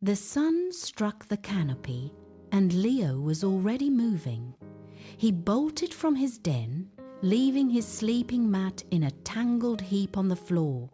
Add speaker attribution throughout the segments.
Speaker 1: The sun struck the canopy, and Leo was already moving. He bolted from his den, leaving his sleeping mat in a tangled heap on the floor.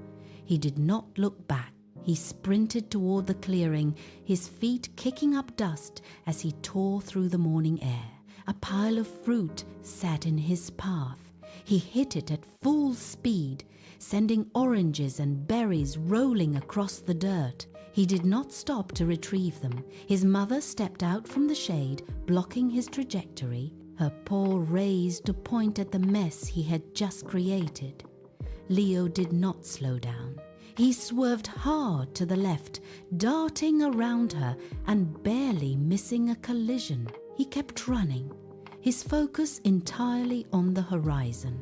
Speaker 1: He did not look back. He sprinted toward the clearing, his feet kicking up dust as he tore through the morning air. A pile of fruit sat in his path. He hit it at full speed, sending oranges and berries rolling across the dirt. He did not stop to retrieve them. His mother stepped out from the shade, blocking his trajectory, her paw raised to point at the mess he had just created. Leo did not slow down. He swerved hard to the left, darting around her and barely missing a collision. He kept running, his focus entirely on the horizon.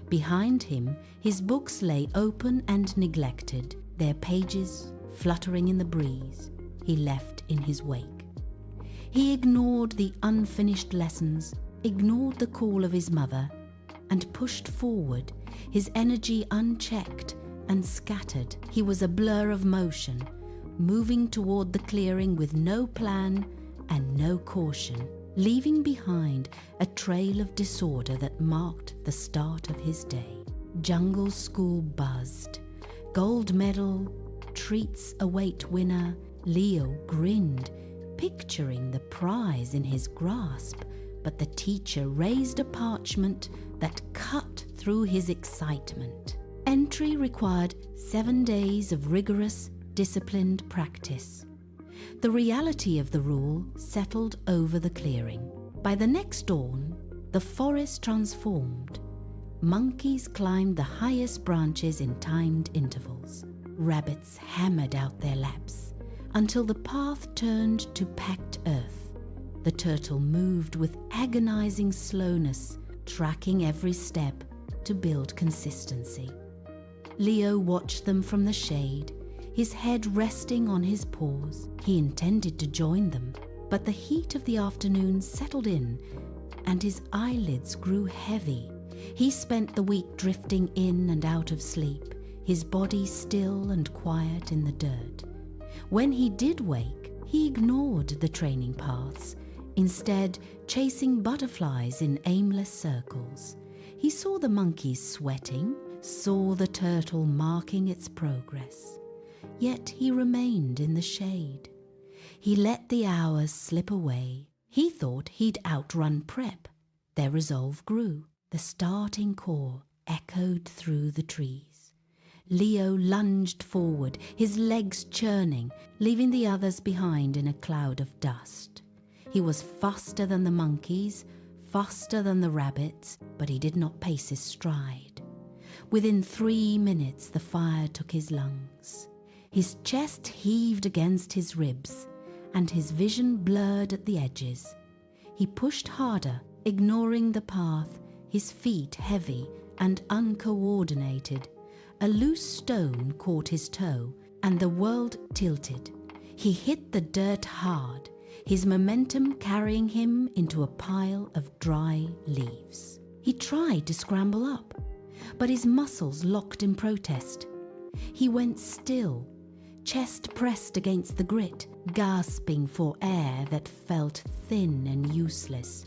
Speaker 1: Behind him, his books lay open and neglected, their pages fluttering in the breeze he left in his wake. He ignored the unfinished lessons, ignored the call of his mother, and pushed forward, his energy unchecked and scattered. He was a blur of motion, moving toward the clearing with no plan and no caution, leaving behind a trail of disorder that marked the start of his day. Jungle school buzzed. Gold medal, treats await winner. Leo grinned, picturing the prize in his grasp, but the teacher raised a parchment that cut through his excitement. Entry required 7 days of rigorous, disciplined practice. The reality of the rule settled over the clearing. By the next dawn, the forest transformed. Monkeys climbed the highest branches in timed intervals. Rabbits hammered out their laps until the path turned to packed earth. The turtle moved with agonizing slowness, tracking every step to build consistency. Leo watched them from the shade, his head resting on his paws. He intended to join them, but the heat of the afternoon settled in and his eyelids grew heavy. He spent the week drifting in and out of sleep, his body still and quiet in the dirt. When he did wake, he ignored the training paths, instead chasing butterflies in aimless circles. He saw the monkeys sweating, saw the turtle marking its progress. Yet he remained in the shade. He let the hours slip away. He thought he'd outrun prep. Their resolve grew. The starting core echoed through the trees. Leo lunged forward, his legs churning, leaving the others behind in a cloud of dust. He was faster than the monkeys, faster than the rabbits, but he did not pace his stride. Within 3 minutes, the fire took his lungs. His chest heaved against his ribs, and his vision blurred at the edges. He pushed harder, ignoring the path, his feet heavy and uncoordinated. A loose stone caught his toe, and the world tilted. He hit the dirt hard, his momentum carrying him into a pile of dry leaves. He tried to scramble up, but his muscles locked in protest. He went still, chest pressed against the grit, gasping for air that felt thin and useless.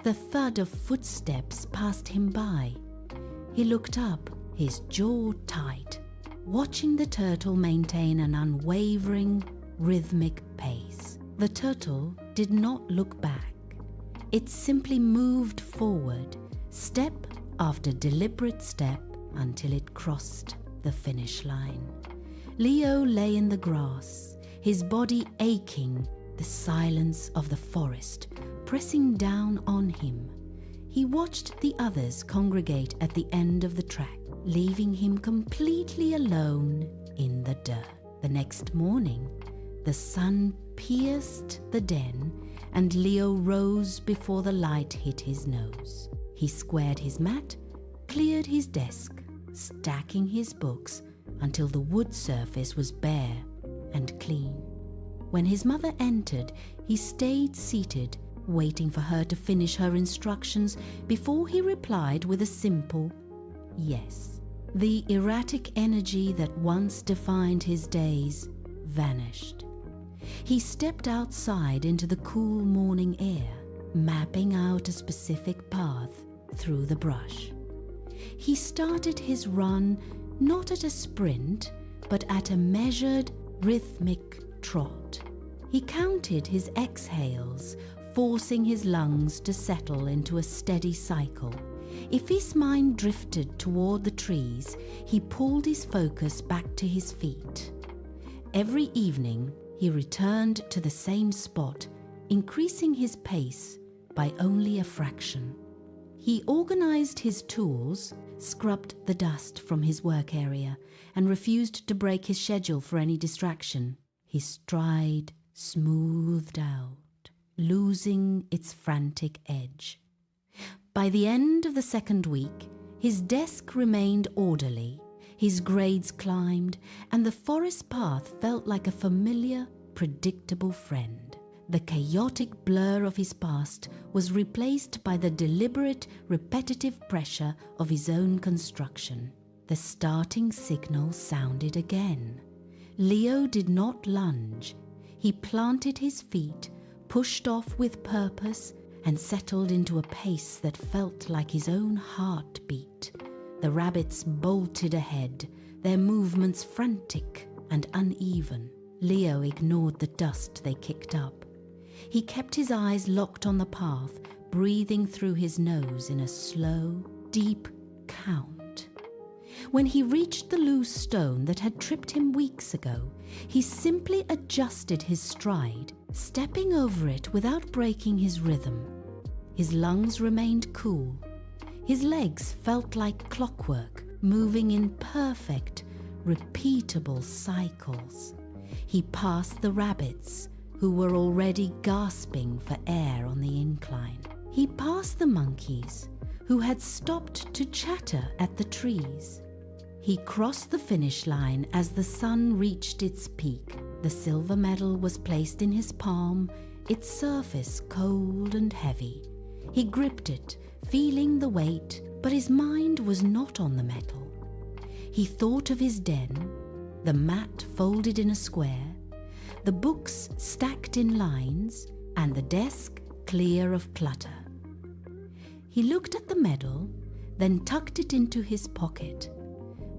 Speaker 1: The thud of footsteps passed him by. He looked up, his jaw tight, watching the turtle maintain an unwavering, rhythmic pace. The turtle did not look back. It simply moved forward, step after deliberate step, until it crossed the finish line. Leo lay in the grass, his body aching, the silence of the forest pressing down on him. He watched the others congregate at the end of the track, leaving him completely alone in the dirt. The next morning, the sun pierced the den, and Leo rose before the light hit his nose. He squared his mat, cleared his desk, stacking his books until the wood surface was bare and clean. When his mother entered, he stayed seated, waiting for her to finish her instructions before he replied with a simple yes. The erratic energy that once defined his days vanished. He stepped outside into the cool morning air, mapping out a specific path through the brush. He started his run not at a sprint, but at a measured, rhythmic trot. He counted his exhales, forcing his lungs to settle into a steady cycle. If his mind drifted toward the trees, he pulled his focus back to his feet. Every evening, he returned to the same spot, increasing his pace by only a fraction. He organized his tools, scrubbed the dust from his work area, and refused to break his schedule for any distraction. His stride smoothed out, losing its frantic edge. By the end of the second week, his desk remained orderly, his grades climbed, and the forest path felt like a familiar, predictable friend. The chaotic blur of his past was replaced by the deliberate, repetitive pressure of his own construction. The starting signal sounded again. Leo did not lunge. He planted his feet, pushed off with purpose, and settled into a pace that felt like his own heartbeat. The rabbits bolted ahead, their movements frantic and uneven. Leo ignored the dust they kicked up. He kept his eyes locked on the path, breathing through his nose in a slow, deep count. When he reached the loose stone that had tripped him weeks ago, he simply adjusted his stride, stepping over it without breaking his rhythm. His lungs remained cool. His legs felt like clockwork, moving in perfect, repeatable cycles. He passed the rabbits, who were already gasping for air on the incline. He passed the monkeys, who had stopped to chatter at the trees. He crossed the finish line as the sun reached its peak. The silver medal was placed in his palm, its surface cold and heavy. He gripped it, feeling the weight, but his mind was not on the metal. He thought of his den, the mat folded in a square, the books stacked in lines, and the desk clear of clutter. He looked at the medal, then tucked it into his pocket.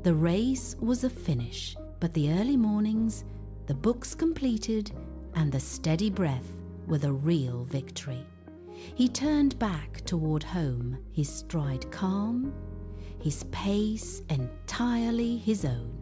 Speaker 1: The race was a finish, but the early mornings, the books completed, and the steady breath were the real victory. He turned back toward home, his stride calm, his pace entirely his own.